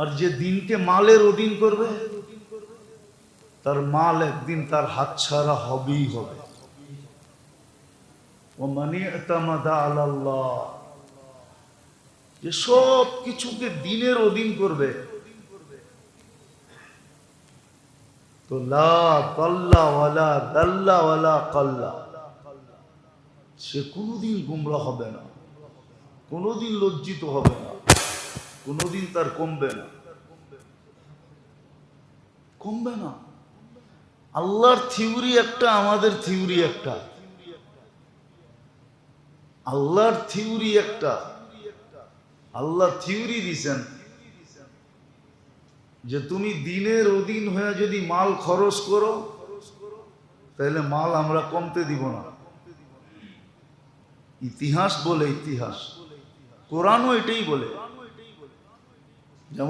আর যে দিনকে মালের অধীন করবে তার মাল একদিন তার হাতছাড়া হবেই হবে। ও মানি ইতামাদা আলাল্লাহ, যে সব কিছুকে দিনের অধীন করবে, তো লা দাল্লা ওয়ালা দাল্লা ওয়ালা কাল্লা, সে কোনোদিন গুমরাহ হবে না, কোনোদিন লজ্জিত হবে না, কোনোদিন তার কমবে না, কমবে না। আল্লাহর থিওরি একটা, আমাদের থিওরি একটা। আল্লাহর থিওরি একটা। আল্লাহ থিওরি দিছেন যে তুমি দিনের অধীন হয়ে যদি মাল খরচ করো তাহলে মাল আমরা কমতে দিব না। ইতিহাস বলে, ইতিহাস, কোরআনও এটাই বলে। যেমন